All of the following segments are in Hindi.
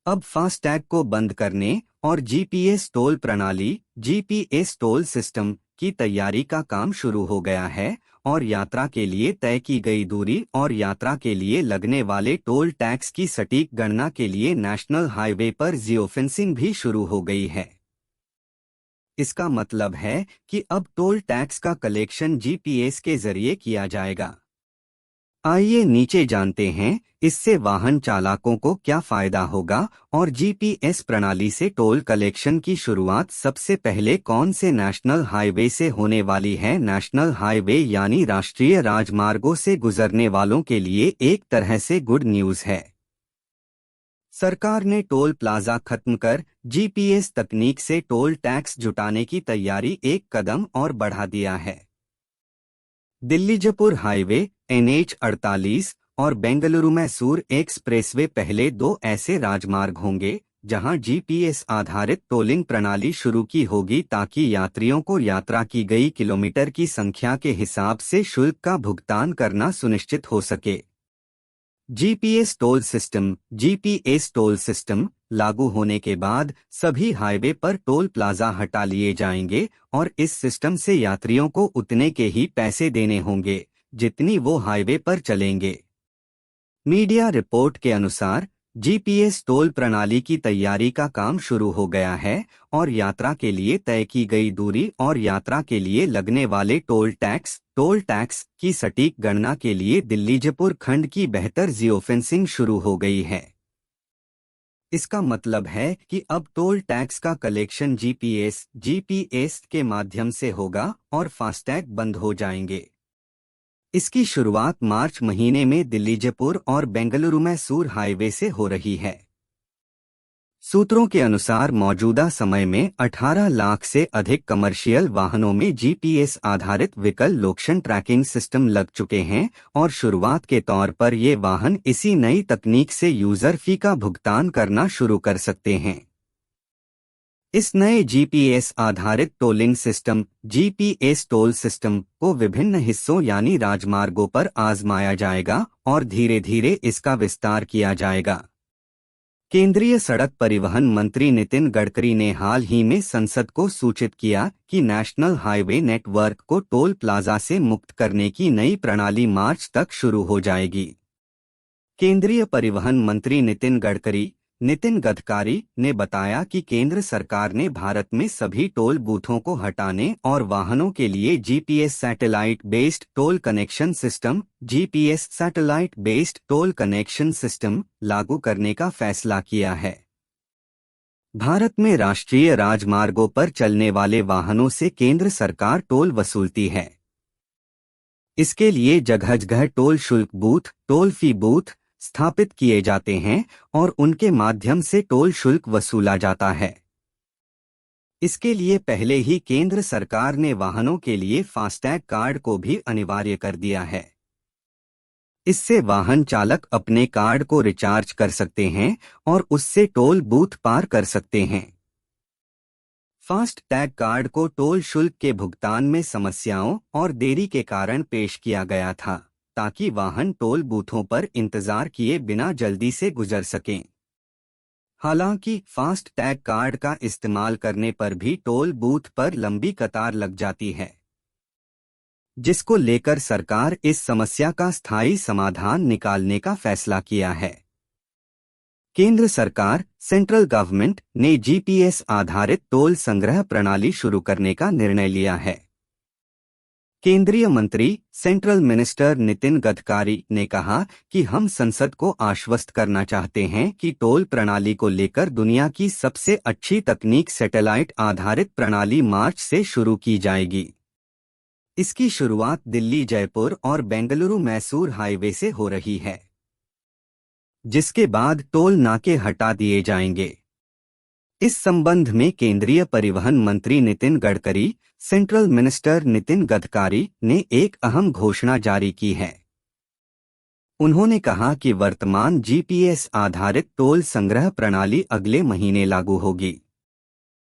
अब फास्टैग को बंद करने और जीपीएस टोल प्रणाली जीपीएस टोल सिस्टम की तैयारी का काम शुरू हो गया है और यात्रा के लिए तय की गई दूरी और यात्रा के लिए लगने वाले टोल टैक्स की सटीक गणना के लिए नेशनल हाईवे पर जियोफेंसिंग भी शुरू हो गई है। इसका मतलब है कि अब टोल टैक्स का कलेक्शन जीपीएस के जरिए किया जाएगा। आइए नीचे जानते हैं इससे वाहन चालकों को क्या फायदा होगा और जीपीएस प्रणाली से टोल कलेक्शन की शुरुआत सबसे पहले कौन से नेशनल हाईवे से होने वाली है। नेशनल हाईवे यानी राष्ट्रीय राजमार्गों से गुजरने वालों के लिए एक तरह से गुड न्यूज़ है। सरकार ने टोल प्लाजा खत्म कर जीपीएस तकनीक से टोल टैक्स जुटाने की तैयारी एक कदम और बढ़ा दिया है। दिल्ली जयपुर हाईवे NH48 और बेंगलुरु मैसूर एक्सप्रेसवे पहले दो ऐसे राजमार्ग होंगे जहां जीपीएस आधारित टोलिंग प्रणाली शुरू की होगी ताकि यात्रियों को यात्रा की गई किलोमीटर की संख्या के हिसाब से शुल्क का भुगतान करना सुनिश्चित हो सके। जीपीएस टोल सिस्टम लागू होने के बाद सभी हाईवे पर टोल प्लाजा हटा लिए जाएंगे और इस सिस्टम से यात्रियों को उतने के ही पैसे देने होंगे जितनी वो हाईवे पर चलेंगे। मीडिया रिपोर्ट के अनुसार जीपीएस टोल प्रणाली की तैयारी का काम शुरू हो गया है और यात्रा के लिए तय की गई दूरी और यात्रा के लिए लगने वाले टोल टैक्स की सटीक गणना के लिए दिल्ली जयपुर खंड की बेहतर जियोफेंसिंग शुरू हो गई है। इसका मतलब है कि अब टोल टैक्स का कलेक्शन जीपीएस के माध्यम से होगा और फास्टैग बंद हो जाएंगे। इसकी शुरुआत मार्च महीने में दिल्ली जयपुर और बेंगलुरु मैसूर हाईवे से हो रही है। सूत्रों के अनुसार मौजूदा समय में 18 लाख से अधिक कमर्शियल वाहनों में जीपीएस आधारित व्हीकल लोकेशन ट्रैकिंग सिस्टम लग चुके हैं और शुरुआत के तौर पर ये वाहन इसी नई तकनीक से यूजर फी का भुगतान करना शुरू कर सकते हैं। इस नए जीपीएस आधारित tolling system GPS toll system को विभिन्न हिस्सों यानी राजमार्गों पर आजमाया जाएगा और धीरे धीरे इसका विस्तार किया जाएगा। केंद्रीय सड़क परिवहन मंत्री नितिन गडकरी ने हाल ही में संसद को सूचित किया कि नेशनल हाईवे नेटवर्क को टोल प्लाजा से मुक्त करने की नई प्रणाली मार्च तक शुरू हो जाएगी। केंद्रीय परिवहन मंत्री नितिन गडकरी ने बताया कि केंद्र सरकार ने भारत में सभी टोल बूथों को हटाने और वाहनों के लिए GPS satellite based toll connection system लागू करने का फैसला किया है। भारत में राष्ट्रीय राजमार्गों पर चलने वाले वाहनों से केंद्र सरकार टोल वसूलती है। इसके लिए जगह-जगह टोल शुल्क टोल फी बूथ स्थापित किए जाते हैं और उनके माध्यम से टोल शुल्क वसूला जाता है। इसके लिए पहले ही केंद्र सरकार ने वाहनों के लिए फास्टैग कार्ड को भी अनिवार्य कर दिया है। इससे वाहन चालक अपने कार्ड को रिचार्ज कर सकते हैं और उससे टोल बूथ पार कर सकते हैं। फास्ट टैग कार्ड को टोल शुल्क के भुगतान में समस्याओं और देरी के कारण पेश किया गया था ताकि वाहन टोल बूथों पर इंतजार किए बिना जल्दी से गुजर सकें। हालांकि फास्ट टैग कार्ड का इस्तेमाल करने पर भी टोल बूथ पर लंबी कतार लग जाती है, जिसको लेकर सरकार इस समस्या का स्थायी समाधान निकालने का फैसला किया है। केंद्र सरकार सेंट्रल गवर्नमेंट ने जीपीएस आधारित टोल संग्रह प्रणाली शुरू करने का निर्णय लिया है। केंद्रीय मंत्री सेंट्रल मिनिस्टर नितिन गडकरी ने कहा कि हम संसद को आश्वस्त करना चाहते हैं कि टोल प्रणाली को लेकर दुनिया की सबसे अच्छी तकनीक सैटेलाइट आधारित प्रणाली मार्च से शुरू की जाएगी। इसकी शुरुआत दिल्ली जयपुर और बेंगलुरु मैसूर हाईवे से हो रही है, जिसके बाद टोल नाके हटा दिए जाएंगे। इस संबंध में केंद्रीय परिवहन मंत्री नितिन गडकरी सेंट्रल मिनिस्टर नितिन गडकरी ने एक अहम घोषणा जारी की है। उन्होंने कहा कि वर्तमान जीपीएस आधारित टोल संग्रह प्रणाली अगले महीने लागू होगी।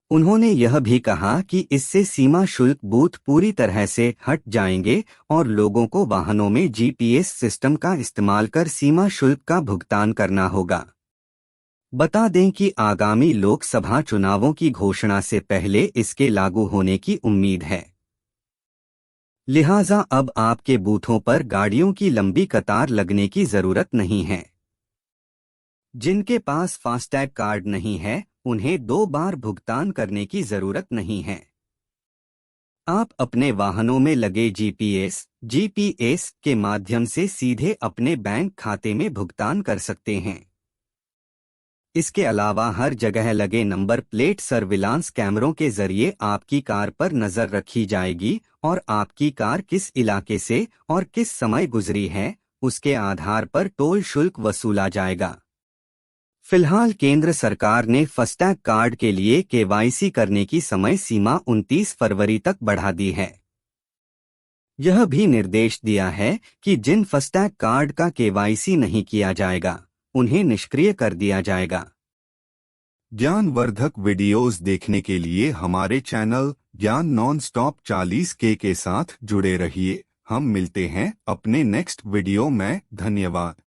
उन्होंने यह भी कहा कि इससे सीमा शुल्क बूथ पूरी तरह से हट जाएंगे और लोगों को वाहनों में जीपीएस सिस्टम का इस्तेमाल कर सीमा शुल्क का भुगतान करना होगा। बता दें कि आगामी लोकसभा चुनावों की घोषणा से पहले इसके लागू होने की उम्मीद है। लिहाजा अब आपके बूथों पर गाड़ियों की लंबी कतार लगने की जरूरत नहीं है। जिनके पास फास्टैग कार्ड नहीं है, उन्हें 2 बार भुगतान करने की जरूरत नहीं है। आप अपने वाहनों में लगे जीपीएस के माध्यम से सीधे अपने बैंक खाते में भुगतान कर सकते हैं। इसके अलावा हर जगह लगे नंबर प्लेट सर्विलांस कैमरों के जरिए आपकी कार पर नजर रखी जाएगी और आपकी कार किस इलाके से और किस समय गुजरी है, उसके आधार पर टोल शुल्क वसूला जाएगा। फिलहाल केंद्र सरकार ने फास्टैग कार्ड के लिए केवाईसी करने की समय सीमा 29 फरवरी तक बढ़ा दी है। यह भी निर्देश दिया है कि जिन फास्टैग कार्ड का केवाईसी नहीं किया जाएगा, उन्हें निष्क्रिय कर दिया जाएगा। ज्ञानवर्धक वीडियोस देखने के लिए हमारे चैनल ज्ञान नॉन स्टॉप 40K के साथ जुड़े रहिए। हम मिलते हैं अपने नेक्स्ट वीडियो में। धन्यवाद।